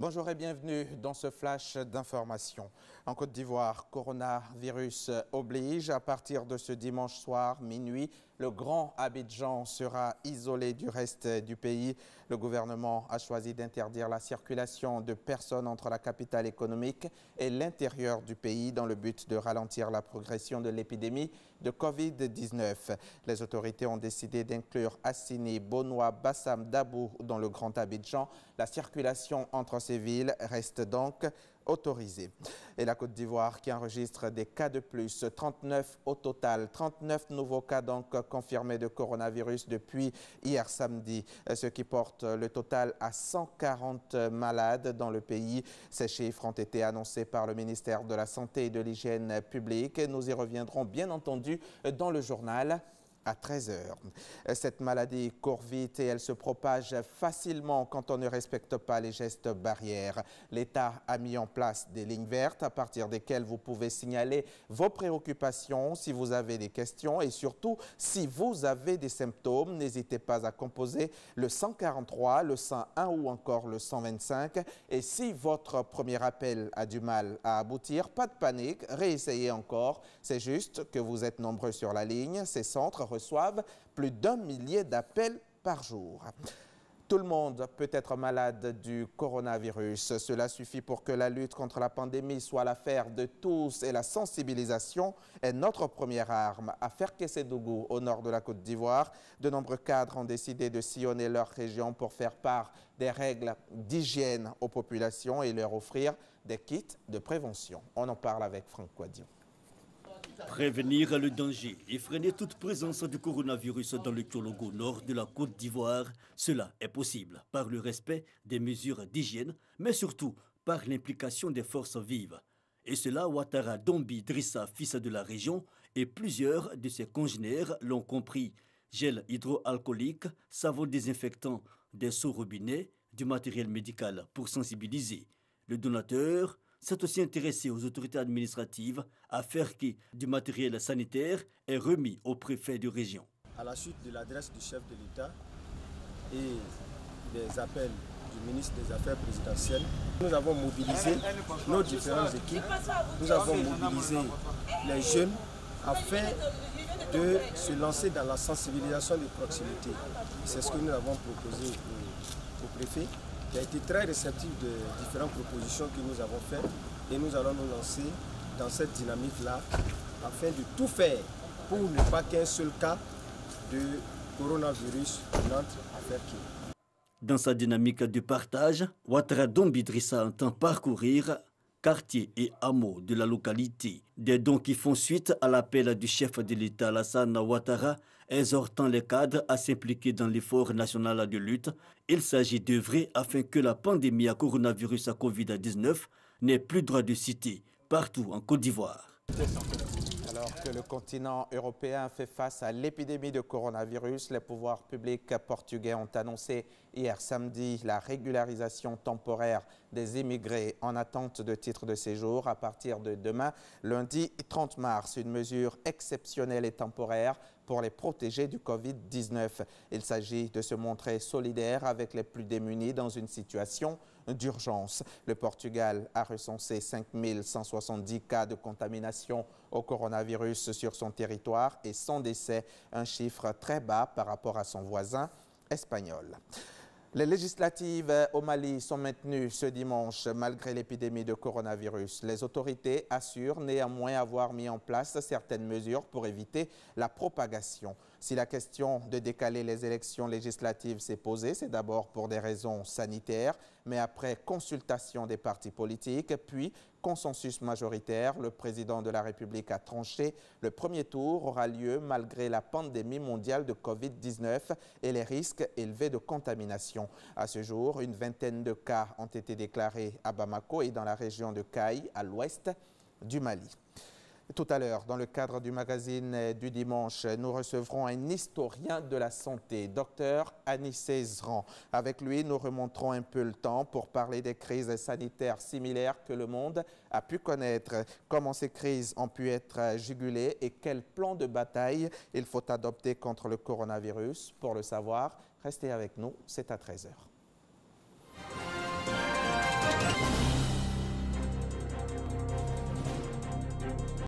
Bonjour et bienvenue dans ce flash d'information. En Côte d'Ivoire, coronavirus oblige. À partir de ce dimanche soir, minuit, le Grand Abidjan sera isolé du reste du pays. Le gouvernement a choisi d'interdire la circulation de personnes entre la capitale économique et l'intérieur du pays dans le but de ralentir la progression de l'épidémie de Covid-19. Les autorités ont décidé d'inclure Assini, Bonoua, Bassam, Dabou dans le Grand Abidjan. La circulation entre ces villes reste donc autorisée. Et la Côte d'Ivoire qui enregistre des cas de plus, 39 au total, 39 nouveaux cas donc confirmés de coronavirus depuis hier samedi, ce qui porte le total à 140 malades dans le pays. Ces chiffres ont été annoncés par le ministère de la Santé et de l'Hygiène publique. Nous y reviendrons bien entendu dans le journal à 13 h. Cette maladie court vite et elle se propage facilement quand on ne respecte pas les gestes barrières. L'État a mis en place des lignes vertes à partir desquelles vous pouvez signaler vos préoccupations si vous avez des questions et surtout si vous avez des symptômes. N'hésitez pas à composer le 143, le 101 ou encore le 125. Et si votre premier appel a du mal à aboutir, pas de panique, réessayez encore. C'est juste que vous êtes nombreux sur la ligne. Ces centres reçoivent plus d'1 millier d'appels par jour. Tout le monde peut être malade du coronavirus. Cela suffit pour que la lutte contre la pandémie soit l'affaire de tous et la sensibilisation est notre première arme. À Ferkessédougou, au nord de la Côte d'Ivoire, de nombreux cadres ont décidé de sillonner leur région pour faire part des règles d'hygiène aux populations et leur offrir des kits de prévention. On en parle avec Franck Quadion. Prévenir le danger et freiner toute présence du coronavirus dans le Tchologo nord de la Côte d'Ivoire, cela est possible par le respect des mesures d'hygiène, mais surtout par l'implication des forces vives. Et cela, Ouattara Dombi Drissa, fils de la région, et plusieurs de ses congénères l'ont compris. Gel hydroalcoolique, savon désinfectant, des seaux robinets, du matériel médical pour sensibiliser. Le donateur s'est aussi intéressé aux autorités administratives à faire que du matériel sanitaire est remis au préfet de région. À la suite de l'adresse du chef de l'État et des appels du ministre des Affaires présidentielles, nous avons mobilisé nos différentes équipes, nous avons mobilisé les jeunes afin de se lancer dans la sensibilisation de proximité. C'est ce que nous avons proposé au préfet, qui a été très réceptif de différentes propositions que nous avons faites et nous allons nous lancer dans cette dynamique-là afin de tout faire pour ne pas qu'un seul cas de coronavirus n'entre à Ferkessédougou. Dans sa dynamique de partage, Ouattara Dombi Drissa entend parcourir quartiers et hameaux de la localité. Des dons qui font suite à l'appel du chef de l'État Alassane Ouattara, exhortant les cadres à s'impliquer dans l'effort national de lutte. Il s'agit d'œuvrer afin que la pandémie à coronavirus à Covid-19 n'ait plus droit de citer partout en Côte d'Ivoire. Alors que le continent européen fait face à l'épidémie de coronavirus, les pouvoirs publics portugais ont annoncé hier samedi la régularisation temporaire des immigrés en attente de titres de séjour à partir de demain, lundi 30 mars. Une mesure exceptionnelle et temporaire pour les protéger du Covid-19. Il s'agit de se montrer solidaire avec les plus démunis dans une situation d'urgence. Le Portugal a recensé 5170 cas de contamination au coronavirus sur son territoire et 100 décès, un chiffre très bas par rapport à son voisin espagnol. Les législatives au Mali sont maintenues ce dimanche malgré l'épidémie de coronavirus. Les autorités assurent néanmoins avoir mis en place certaines mesures pour éviter la propagation. Si la question de décaler les élections législatives s'est posée, c'est d'abord pour des raisons sanitaires, mais après consultation des partis politiques, puis consensus majoritaire, le président de la République a tranché. Le premier tour aura lieu malgré la pandémie mondiale de Covid-19 et les risques élevés de contamination. À ce jour, une vingtaine de cas ont été déclarés à Bamako et dans la région de Kaï, à l'ouest du Mali. Tout à l'heure, dans le cadre du magazine du dimanche, nous recevrons un historien de la santé, Dr Anissé Zran. Avec lui, nous remonterons un peu le temps pour parler des crises sanitaires similaires que le monde a pu connaître, comment ces crises ont pu être jugulées et quel plan de bataille il faut adopter contre le coronavirus. Pour le savoir, restez avec nous, c'est à 13 h.